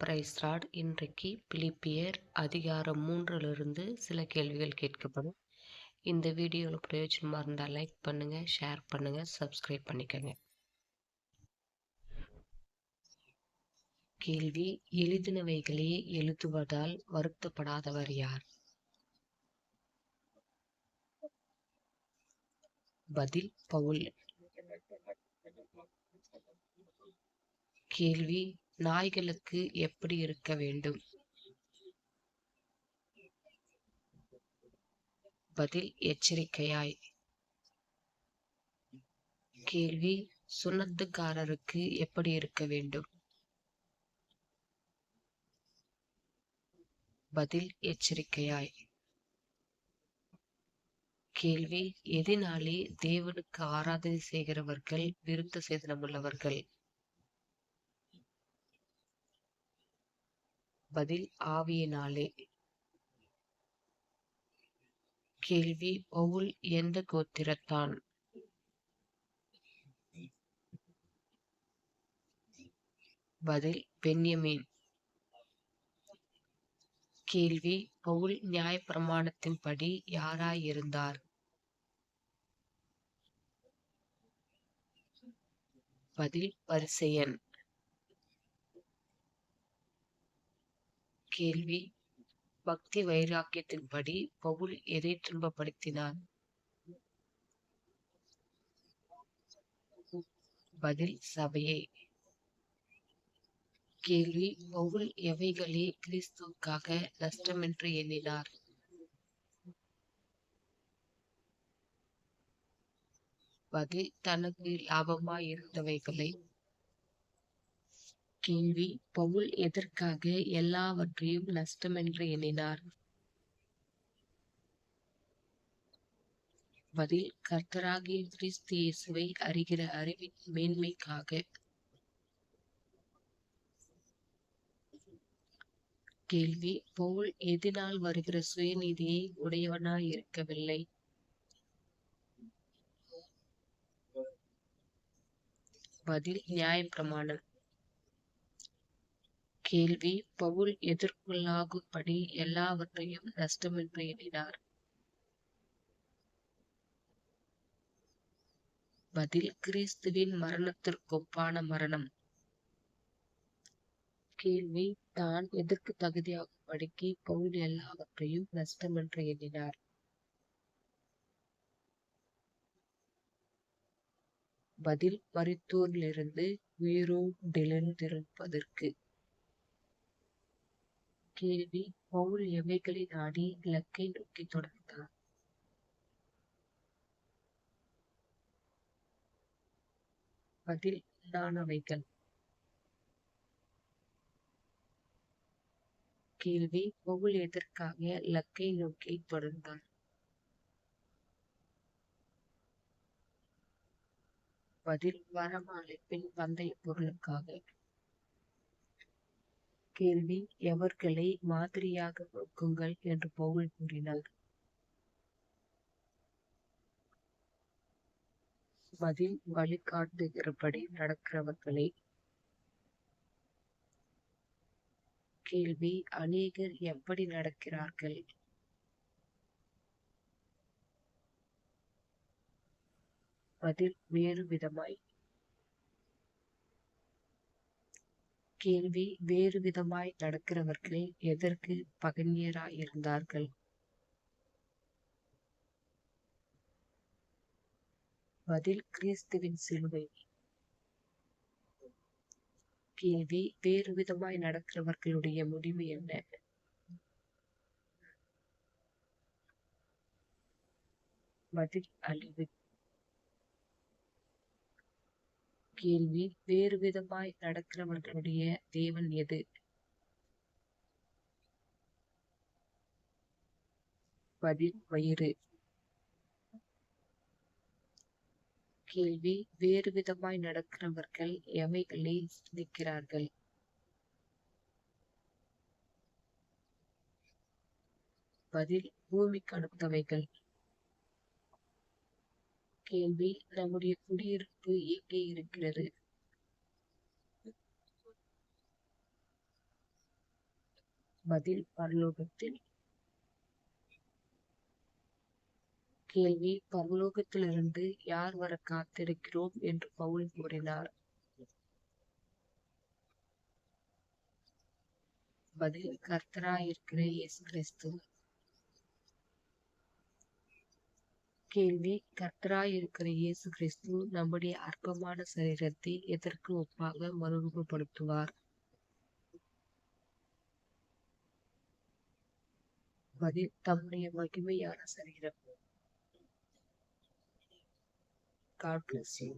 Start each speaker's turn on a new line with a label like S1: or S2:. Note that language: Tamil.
S1: Price Lord. இன்றைக்கு பிலிப்பியர் அதிகாரம் 3 சில கேள்விகள் கேட்கப்படும். இந்த வீடியோவில் பிரயோஜனமாக இருந்தால் லைக் பண்ணுங்க, ஷேர் பண்ணுங்க, சப்ஸ்கிரைப் பண்ணிக்கோங்க. கேள்வி: எழுதினவைகளே எழுதுவதால் வருத்தப்படாதவர் யார்? பதில்: பவுல். கேள்வி: நாய்களுக்கு எப்படி இருக்க வேண்டும்? பதில்: எச்சரிக்கையாய். கேள்வி: சுண்ணத்துக்காரருக்கு எப்படி இருக்க வேண்டும்? பதில்: எச்சரிக்கையாய். கேள்வி: எதினாலே தேவனுக்கு ஆராதனை செய்கிறவர்கள் விருத்த சேதனமுள்ளவர்கள்? பதில்: ஆவியினாலே. கேள்வி: பவுல் எந்த கோத்திரத்தான்? பதில்: பென்யமீன். கேள்வி: பவுல் நியாயப்பிரமாணத்தின்படி யாராயிருந்தார்? பதில்: பரிசேயன். கேள்வி: பக்தி வைராக்கியத்தின்படி பவுல் எதை துன்பப்படுத்தினார்? பதில்: சபையை. கேள்வி: பவுல் எவைகளே கிறிஸ்துவுக்காக நஷ்டமென்று எண்ணினார்? பதில்: தனக்கு லாபமாயிருந்தவைகளை. கேள்வி: பவுல் எதற்காக எல்லாவற்றையும் நஷ்டமென்று எண்ணினார்? பதில்: கர்த்தராகிய கிறிஸ்து இயேசுவை அறிகிற அறிவின் மேன்மைக்காக. கேள்வி: பவுல் எதினால் வருகிற சுயநீதியை உடையவனாய் இருக்கவில்லை? பதில்: நியாயப்பிரமாணம். கேள்வி: பவுல் எதற்குள்ளாகும்படி எல்லாவற்றையும் நஷ்டமென்று எண்ணினார்? பதில்: கிறிஸ்துவின் மரணத்திற்கொப்பான மரணம். கேள்வி: தான் எதற்கு தகுதியாகும்படிக்கு பவுல் எல்லாவற்றையும் நஷ்டமென்று எண்ணினார்? பதில்: மரித்தோரிலிருந்து உயிரோடெழுந்திருப்பதற்கு. கேள்வி: பவுல் எவைகளை நாடி இலக்கை நோக்கி தொடர்ந்தார்? பதில்: உண்டானவைகள். கேள்வி: பவுல் எதற்காக இலக்கை நோக்கி தொடர்ந்தார்? பதில்: வரமழைப்பின் பந்தய பொருளுக்காக. கேள்வி: எவர்களை மாதிரியாக நோக்குங்கள் என்று பவுல் கூறினார்? பதில்: வழிகாட்டுகிறபடி நடக்கிறவர்களை. கேள்வி: அநேகர் எப்படி நடக்கிறார்கள்? பதில்: வேறு விதமாய். கேள்வி: வேறு விதமாய் நடக்கிறவர்கள் எதற்கு பகைஞராயிருந்தார்கள்? பதில்: கிறிஸ்துவின் சிலுவை. கேள்வி: வேறு விதமாய் நடக்கிறவர்களுடைய முடிவு என்ன? பதில்: அழிவு. கேள்வி: வேறு விதமாய் நடக்கிறவர்களுடைய தேவன் எது? பதில்: வயிறு. கேள்வி: வேறு விதமாய் நடக்கிறவர்கள் எவைகளை சிந்திக்கிறார்கள்? பதில்: பூமிக்கு அடுத்தவைகள். கேள்வி: நம்முடைய குடியிருப்பு எங்கே இருக்கிறது? பதில் பரலோகத்தில். கேள்வி: பரலோகத்திலிருந்து யார் வர காத்திருக்கிறோம் என்று பவுல் கூறினார்? பதில்: கர்த்தராயிருக்கிற இயேசு கிறிஸ்து. கேள்வி: கர்த்தராயிருக்கிற இயேசு கிறிஸ்து நம்முடைய அற்பமான சரீரத்தை எதற்கு ஒப்பாக மறுரூபப்படுத்துவார்? பதில்: தம்முடைய மகிமையான சரீரம். God bless you.